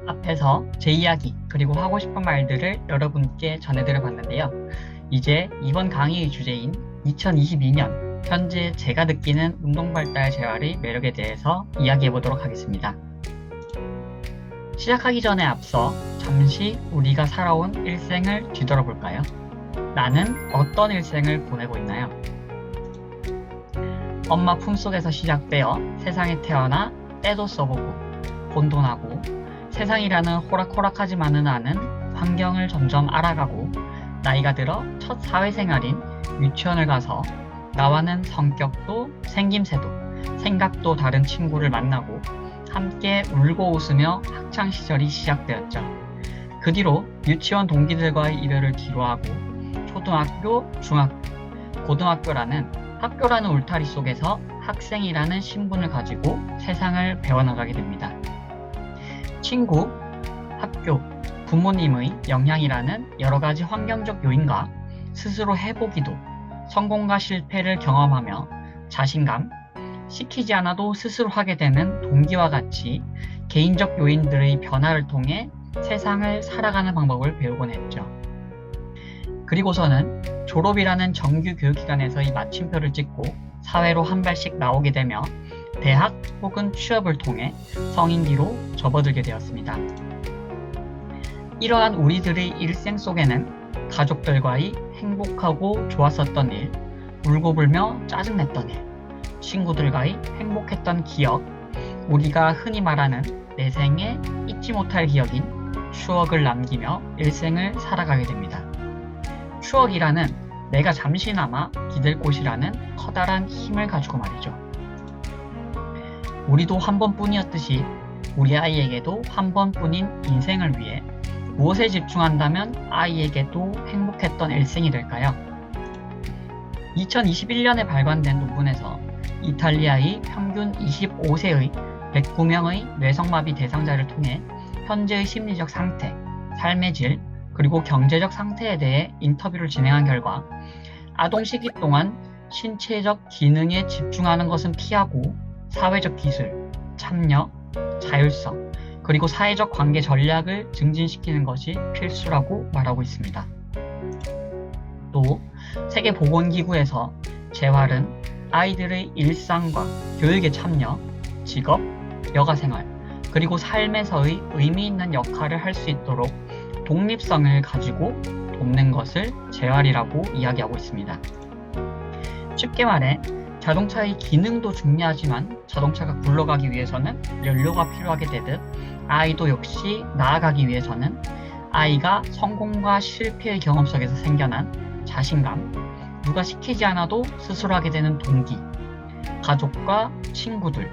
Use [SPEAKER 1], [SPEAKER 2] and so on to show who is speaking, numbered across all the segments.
[SPEAKER 1] 앞에서 제 이야기 그리고 하고 싶은 말들을 여러분께 전해드려 봤는데요. 이제 이번 강의의 주제인 2022년 현재 제가 느끼는 운동발달 재활의 매력에 대해서 이야기해 보도록 하겠습니다. 시작하기 전에 앞서 잠시 우리가 살아온 일생을 뒤돌아볼까요? 나는 어떤 일생을 보내고 있나요? 엄마 품속에서 시작되어 세상에 태어나 때도 써보고 본도 나고 세상이라는 호락호락하지만은 않은 환경을 점점 알아가고 나이가 들어 첫 사회생활인 유치원을 가서 나와는 성격도 생김새도 생각도 다른 친구를 만나고 함께 울고 웃으며 학창시절이 시작되었죠. 그 뒤로 유치원 동기들과의 이별을 뒤로하고 초등학교, 중학교, 고등학교라는 학교라는 울타리 속에서 학생이라는 신분을 가지고 세상을 배워나가게 됩니다. 친구, 학교, 부모님의 영향이라는 여러가지 환경적 요인과 스스로 해보기도, 성공과 실패를 경험하며 자신감, 시키지 않아도 스스로 하게 되는 동기와 같이 개인적 요인들의 변화를 통해 세상을 살아가는 방법을 배우곤 했죠. 그리고서는 졸업이라는 정규 교육기관에서의 마침표를 찍고 사회로 한 발씩 나오게 되며 대학 혹은 취업을 통해 성인기로 접어들게 되었습니다. 이러한 우리들의 일생 속에는 가족들과의 행복하고 좋았었던 일, 울고불며 짜증냈던 일, 친구들과의 행복했던 기억, 우리가 흔히 말하는 내 생에 잊지 못할 기억인 추억을 남기며 일생을 살아가게 됩니다. 추억이라는 내가 잠시나마 기댈 곳이라는 커다란 힘을 가지고 말이죠. 우리도 한 번뿐이었듯이 우리 아이에게도 한 번뿐인 인생을 위해 무엇에 집중한다면 아이에게도 행복했던 일생이 될까요? 2021년에 발간된 논문에서 이탈리아의 평균 25세의 109명의 뇌성마비 대상자를 통해 현재의 심리적 상태, 삶의 질, 그리고 경제적 상태에 대해 인터뷰를 진행한 결과 아동 시기 동안 신체적 기능에 집중하는 것은 피하고 사회적 기술, 참여, 자율성, 그리고 사회적 관계 전략을 증진시키는 것이 필수라고 말하고 있습니다. 또 세계보건기구에서 재활은 아이들의 일상과 교육에 참여, 직업, 여가생활, 그리고 삶에서의 의미 있는 역할을 할 수 있도록 독립성을 가지고 돕는 것을 재활이라고 이야기하고 있습니다. 쉽게 말해 자동차의 기능도 중요하지만 자동차가 굴러가기 위해서는 연료가 필요하게 되듯 아이도 역시 나아가기 위해서는 아이가 성공과 실패의 경험 속에서 생겨난 자신감, 누가 시키지 않아도 스스로 하게 되는 동기, 가족과 친구들,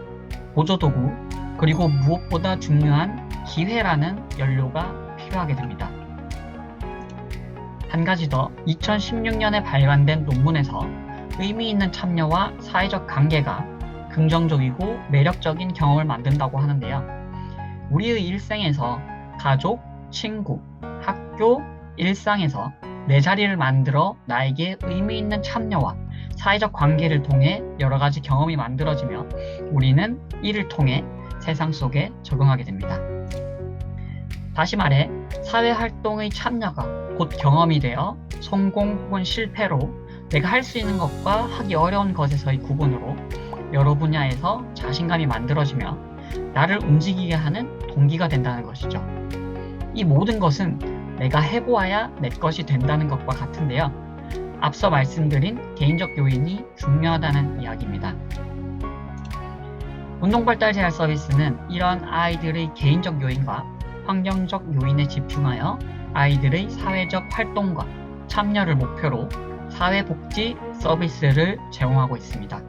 [SPEAKER 1] 보조도구, 그리고 무엇보다 중요한 기회라는 연료가 필요하게 됩니다. 한 가지 더 2016년에 발간된 논문에서 의미 있는 참여와 사회적 관계가 긍정적이고 매력적인 경험을 만든다고 하는데요. 우리의 일생에서 가족, 친구, 학교, 일상에서 내 자리를 만들어 나에게 의미 있는 참여와 사회적 관계를 통해 여러 가지 경험이 만들어지며 우리는 이를 통해 세상 속에 적응하게 됩니다. 다시 말해 사회활동의 참여가 곧 경험이 되어 성공 혹은 실패로 내가 할 수 있는 것과 하기 어려운 것에서의 구분으로 여러 분야에서 자신감이 만들어지며 나를 움직이게 하는 동기가 된다는 것이죠. 이 모든 것은 내가 해보아야 내 것이 된다는 것과 같은데요. 앞서 말씀드린 개인적 요인이 중요하다는 이야기입니다. 운동발달 재활 서비스는 이런 아이들의 개인적 요인과 환경적 요인에 집중하여 아이들의 사회적 활동과 참여를 목표로 사회복지 서비스를 제공하고 있습니다.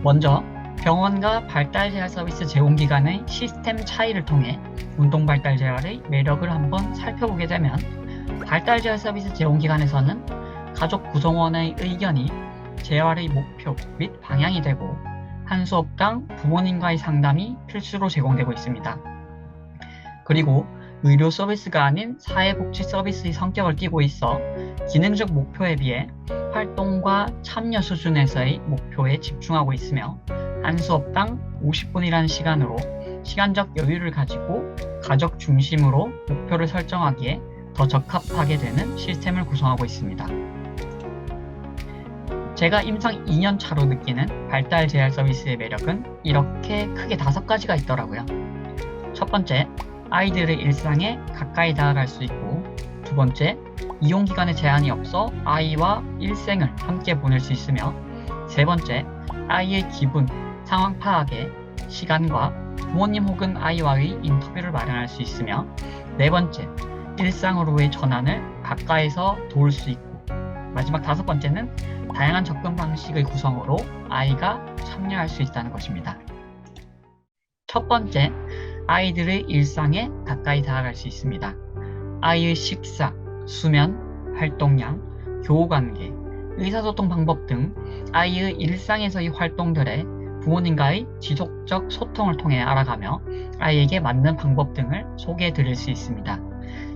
[SPEAKER 1] 먼저 병원과 발달재활 서비스 제공기관의 시스템 차이를 통해 운동발달 재활의 매력을 한번 살펴보게 되면 발달재활 서비스 제공기관에서는 가족 구성원의 의견이 재활의 목표 및 방향이 되고 한 수업당 부모님과의 상담이 필수로 제공되고 있습니다. 그리고 의료 서비스가 아닌 사회복지 서비스의 성격을 띠고 있어 기능적 목표에 비해 활동과 참여 수준에서의 목표에 집중하고 있으며 한 수업당 50분이라는 시간으로 시간적 여유를 가지고 가족 중심으로 목표를 설정하기에 더 적합하게 되는 시스템을 구성하고 있습니다. 제가 임상 2년 차로 느끼는 발달 재활 서비스의 매력은 이렇게 크게 5가지가 있더라고요. 첫 번째, 아이들의 일상에 가까이 다가갈 수 있고, 두 번째, 이용기간에 제한이 없어 아이와 일생을 함께 보낼 수 있으며, 세 번째, 아이의 기분, 상황 파악에 시간과 부모님 혹은 아이와의 인터뷰를 마련할 수 있으며, 네 번째, 일상으로의 전환을 가까이서 도울 수 있고, 마지막 5번째는 다양한 접근 방식의 구성으로 아이가 참여할 수 있다는 것입니다. 첫 번째, 아이들의 일상에 가까이 다가갈 수 있습니다. 아이의 식사, 수면, 활동량, 교우관계, 의사소통 방법 등 아이의 일상에서의 활동들에 부모님과의 지속적 소통을 통해 알아가며 아이에게 맞는 방법 등을 소개해 드릴 수 있습니다.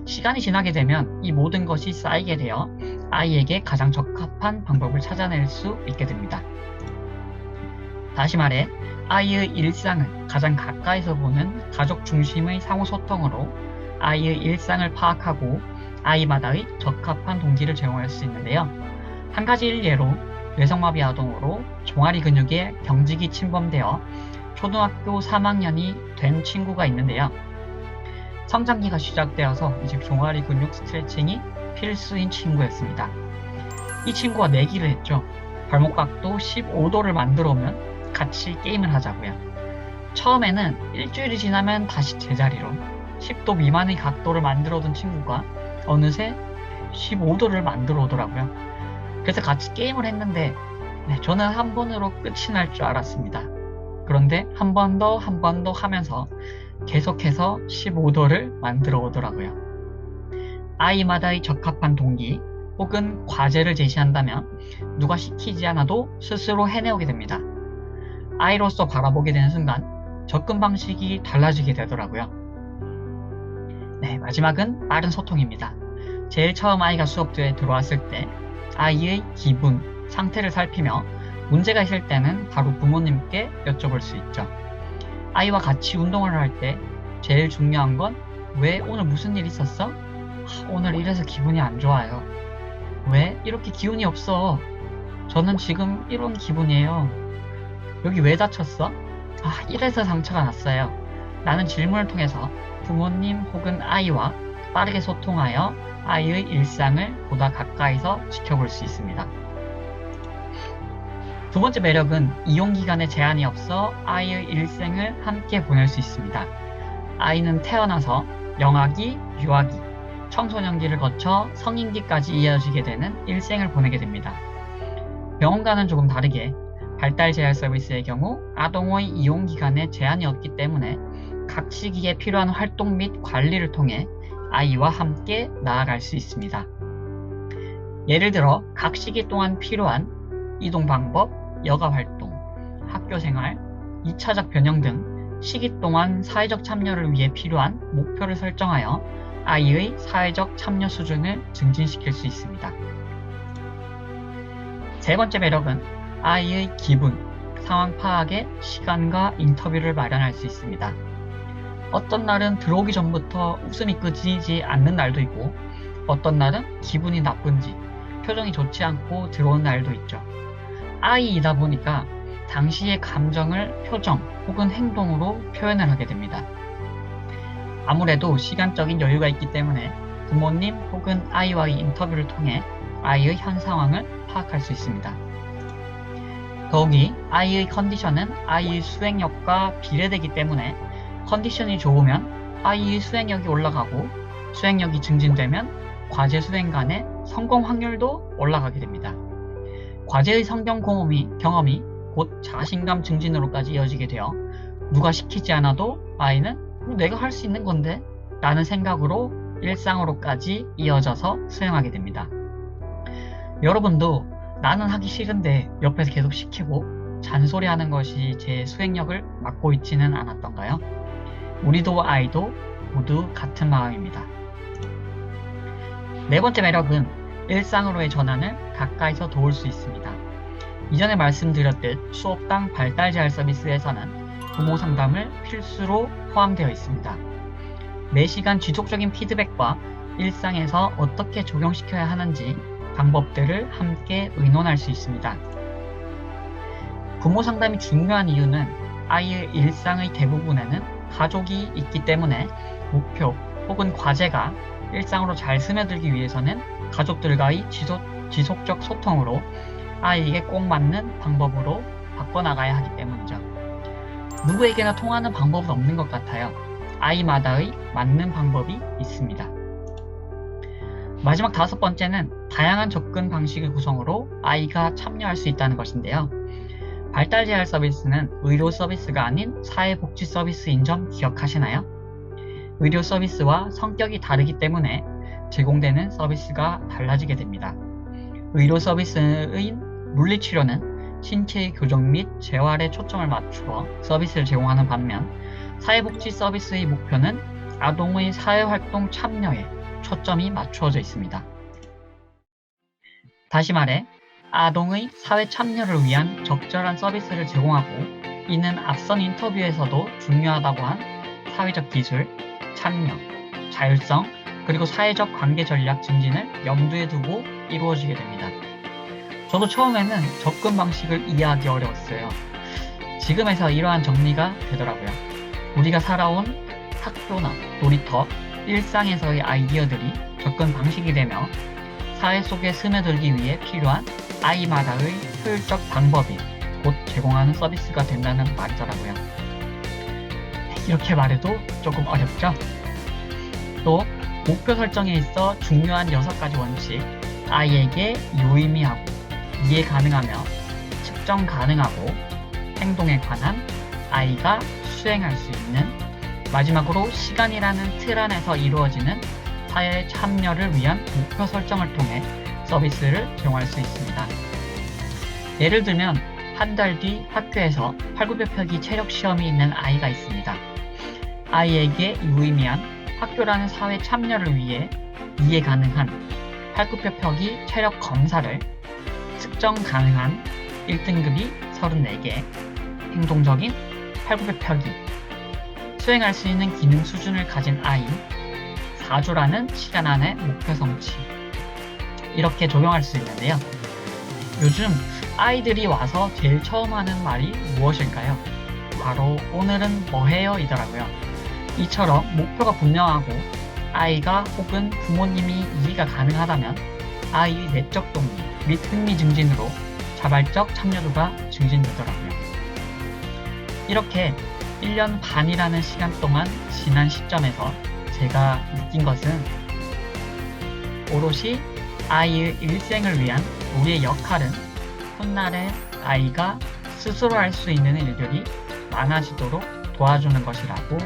[SPEAKER 1] 시간이 지나게 되면 이 모든 것이 쌓이게 되어 아이에게 가장 적합한 방법을 찾아낼 수 있게 됩니다. 다시 말해, 아이의 일상을 가장 가까이서 보는 가족 중심의 상호소통으로 아이의 일상을 파악하고 아이마다의 적합한 동기를 제공할 수 있는데요. 한 가지 일례로 뇌성마비 아동으로 종아리 근육에 경직이 침범되어 초등학교 3학년이 된 친구가 있는데요. 성장기가 시작되어서 이제 종아리 근육 스트레칭이 필수인 친구였습니다. 이 친구가 내기를 했죠. 발목각도 15도를 만들어 오면 같이 게임을 하자고요. 처음에는 일주일이 지나면 다시 제자리로 10도 미만의 각도를 만들어 둔 친구가 어느새 15도를 만들어 오더라고요. 그래서 같이 게임을 했는데 저는 한 번으로 끝이 날 줄 알았습니다. 그런데 한 번 더 하면서 계속해서 15도를 만들어 오더라고요. 아이마다의 적합한 동기 혹은 과제를 제시한다면 누가 시키지 않아도 스스로 해내오게 됩니다. 아이로서 바라보게 되는 순간 접근 방식이 달라지게 되더라고요. 마지막은 빠른 소통입니다. 제일 처음 아이가 수업대에 들어왔을 때 아이의 기분, 상태를 살피며 문제가 있을 때는 바로 부모님께 여쭤볼 수 있죠. 아이와 같이 운동을 할 때 제일 중요한 건 왜 오늘 무슨 일 있었어? 오늘 이래서 기분이 안 좋아요. 왜 이렇게 기운이 없어? 저는 지금 이런 기분이에요. 여기 왜 다쳤어? 이래서 상처가 났어요. 라는 질문을 통해서 부모님 혹은 아이와 빠르게 소통하여 아이의 일상을 보다 가까이서 지켜볼 수 있습니다. 두 번째 매력은 이용기간에 제한이 없어 아이의 일생을 함께 보낼 수 있습니다. 아이는 태어나서 영아기, 유아기, 청소년기를 거쳐 성인기까지 이어지게 되는 일생을 보내게 됩니다. 병원과는 조금 다르게 발달 재활 서비스의 경우 아동의 이용기간에 제한이 없기 때문에 각 시기에 필요한 활동 및 관리를 통해 아이와 함께 나아갈 수 있습니다. 예를 들어 각 시기 동안 필요한 이동 방법, 여가 활동, 학교 생활, 2차적 변형 등 시기 동안 사회적 참여를 위해 필요한 목표를 설정하여 아이의 사회적 참여 수준을 증진시킬 수 있습니다. 세 번째 매력은 아이의 기분, 상황 파악에 시간과 인터뷰를 마련할 수 있습니다. 어떤 날은 들어오기 전부터 웃음이 끊이지 않는 날도 있고 어떤 날은 기분이 나쁜지 표정이 좋지 않고 들어오는 날도 있죠. 아이이다 보니까 당시의 감정을 표정 혹은 행동으로 표현을 하게 됩니다. 아무래도 시간적인 여유가 있기 때문에 부모님 혹은 아이와의 인터뷰를 통해 아이의 현 상황을 파악할 수 있습니다. 더욱이 아이의 컨디션은 아이의 수행력과 비례되기 때문에 컨디션이 좋으면 아이의 수행력이 올라가고 수행력이 증진되면 과제 수행 간의 성공 확률도 올라가게 됩니다. 과제의 성경 경험이 곧 자신감 증진으로까지 이어지게 되어 누가 시키지 않아도 아이는 내가 할 수 있는 건데 라는 생각으로 일상으로까지 이어져서 수행하게 됩니다. 여러분도 나는 하기 싫은데 옆에서 계속 시키고 잔소리하는 것이 제 수행력을 막고 있지는 않았던가요? 우리도 아이도 모두 같은 마음입니다. 네 번째 매력은 일상으로의 전환을 가까이서 도울 수 있습니다. 이전에 말씀드렸듯 수업당 발달 재활 서비스에서는 부모 상담을 필수로 포함되어 있습니다. 매시간 지속적인 피드백과 일상에서 어떻게 적용시켜야 하는지 방법들을 함께 의논할 수 있습니다. 부모 상담이 중요한 이유는 아이의 일상의 대부분에는 가족이 있기 때문에 목표 혹은 과제가 일상으로 잘 스며들기 위해서는 가족들과의 지속적 소통으로 아이에게 꼭 맞는 방법으로 바꿔나가야 하기 때문이죠. 누구에게나 통하는 방법은 없는 것 같아요. 아이마다의 맞는 방법이 있습니다. 마지막 5번째는 다양한 접근 방식의 구성으로 아이가 참여할 수 있다는 것인데요. 발달 재활 서비스는 의료 서비스가 아닌 사회복지 서비스인 점 기억하시나요? 의료 서비스와 성격이 다르기 때문에 제공되는 서비스가 달라지게 됩니다. 의료 서비스인 물리치료는 신체의 교정 및 재활에 초점을 맞추어 서비스를 제공하는 반면 사회복지 서비스의 목표는 아동의 사회활동 참여에 초점이 맞추어져 있습니다. 다시 말해 아동의 사회 참여를 위한 적절한 서비스를 제공하고 이는 앞선 인터뷰에서도 중요하다고 한 사회적 기술, 참여, 자율성, 그리고 사회적 관계 전략 증진을 염두에 두고 이루어지게 됩니다. 저도 처음에는 접근 방식을 이해하기 어려웠어요. 지금에서 이러한 정리가 되더라고요. 우리가 살아온 학교나 놀이터, 일상에서의 아이디어들이 접근 방식이 되며 사회 속에 스며들기 위해 필요한 아이마다의 효율적 방법이 곧 제공하는 서비스가 된다는 말이더라고요. 이렇게 말해도 조금 어렵죠? 또 목표 설정에 있어 중요한 6가지 원칙, 아이에게 유의미하고 이해 가능하며 측정 가능하고 행동에 관한 아이가 수행할 수 있는 마지막으로 시간이라는 틀 안에서 이루어지는 사회 참여를 위한 목표 설정을 통해 서비스를 제공할 수 있습니다. 예를 들면 한 달 뒤 학교에서 팔굽혀펴기 체력 시험이 있는 아이가 있습니다. 아이에게 유의미한 학교라는 사회 참여를 위해 이해 가능한 팔굽혀펴기 체력 검사를 측정 가능한 1등급이 34개, 행동적인 팔굽혀펴기, 수행할 수 있는 기능 수준을 가진 아이, 4주라는 시간 안에 목표 성취, 이렇게 적용할 수 있는데요. 요즘 아이들이 와서 제일 처음 하는 말이 무엇일까요? 바로 오늘은 뭐 해요? 이더라고요. 이처럼 목표가 분명하고 아이가 혹은 부모님이 이해가 가능하다면 아이의 내적 동기 및 흥미 증진으로 자발적 참여도가 증진되더라고요. 이렇게 1년 반이라는 시간 동안 지난 시점에서 제가 느낀 것은 오롯이 아이의 일생을 위한 우리의 역할은 훗날에 아이가 스스로 할 수 있는 일들이 많아지도록 도와주는 것이라고